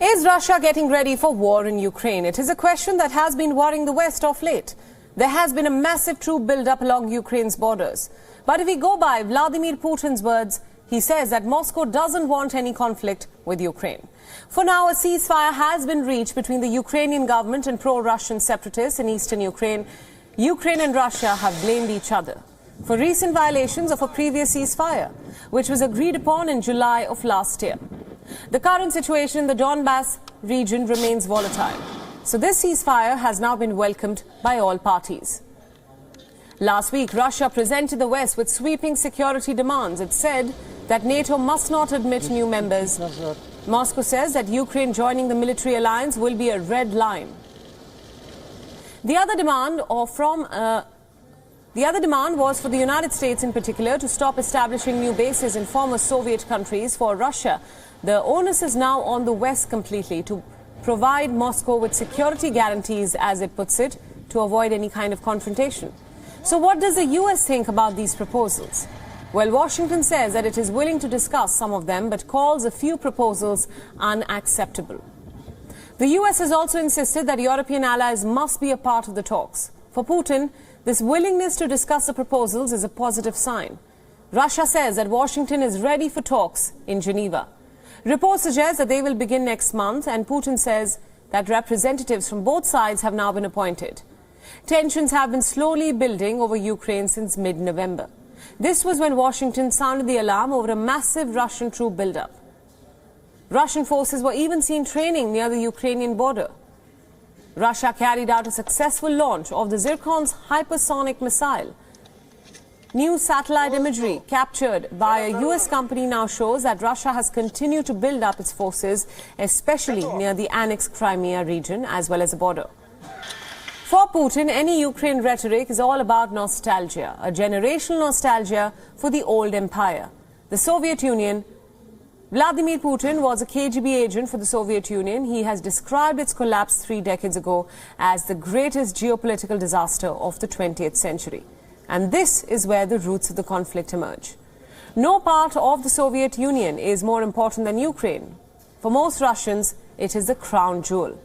Is Russia getting ready for war in Ukraine? It is a question that has been worrying the West of late. There has been a massive troop build-up along Ukraine's borders. But if we go by Vladimir Putin's words, he says that Moscow doesn't want any conflict with Ukraine. For now, a ceasefire has been reached between the Ukrainian government and pro-Russian separatists in eastern Ukraine. Ukraine and Russia have blamed each other for recent violations of a previous ceasefire, which was agreed upon in July of last year. The current situation in the Donbass region remains volatile. So this ceasefire has now been welcomed by all parties. Last week, Russia presented the West with sweeping security demands. It said that NATO must not admit new members. Moscow says that Ukraine joining the military alliance will be a red line. The other demand was for the United States in particular to stop establishing new bases in former Soviet countries. For Russia, the onus is now on the West completely to provide Moscow with security guarantees, as it puts it, to avoid any kind of confrontation. So what does the US think about these proposals? Well, Washington says that it is willing to discuss some of them, but calls a few proposals unacceptable. The US has also insisted that European allies must be a part of the talks. For Putin, this willingness to discuss the proposals is a positive sign. Russia says that Washington is ready for talks in Geneva. Reports suggest that they will begin next month, and Putin says that representatives from both sides have now been appointed. Tensions have been slowly building over Ukraine since mid-November. This was when Washington sounded the alarm over a massive Russian troop buildup. Russian forces were even seen training near the Ukrainian border. Russia carried out a successful launch of the ZIRCON's hypersonic missile. New satellite imagery captured by a US company now shows that Russia has continued to build up its forces, especially near the annexed Crimea region as well as the border. For Putin, any Ukraine rhetoric is all about nostalgia, a generational nostalgia for the old empire. The Soviet Union. Vladimir Putin was a KGB agent for the Soviet Union. He has described its collapse 3 decades ago as the greatest geopolitical disaster of the 20th century. And this is where the roots of the conflict emerge. No part of the Soviet Union is more important than Ukraine. For most Russians, it is the crown jewel.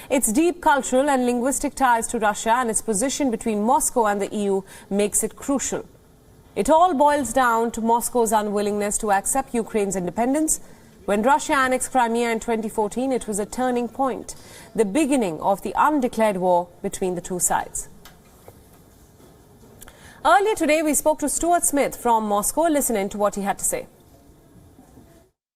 Its deep cultural and linguistic ties to Russia and its position between Moscow and the EU makes it crucial. It all boils down to Moscow's unwillingness to accept Ukraine's independence. When Russia annexed Crimea in 2014, it was a turning point, the beginning of the undeclared war between the two sides. Earlier today, we spoke to Stuart Smith from Moscow. Listen in to what he had to say.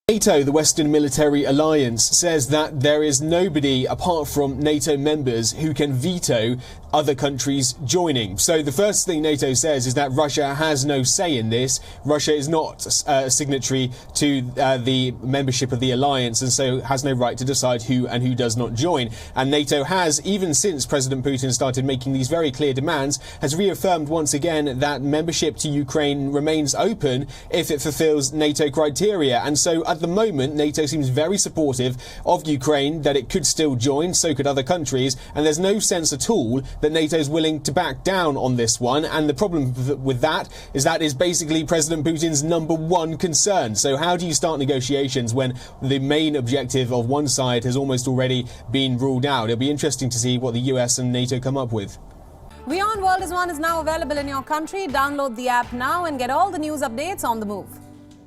NATO, the Western military alliance, says that there is nobody apart from NATO members who can veto other countries joining. So the first thing NATO says is that Russia has no say in this. Russia is not a signatory to the membership of the alliance, and so has no right to decide who and who does not join. And NATO has, even since President Putin started making these very clear demands, has reaffirmed once again that membership to Ukraine remains open if it fulfills NATO criteria. And so at the moment, NATO seems very supportive of Ukraine, that it could still join, so could other countries, and there's no sense at all that NATO is willing to back down on this one. And the problem with that is basically President Putin's #1 concern. So how do you start negotiations when the main objective of one side has almost already been ruled out? It'll be interesting to see what the US and NATO come up with. WION World is now available in your country. Download the app now and get all the news updates on the move.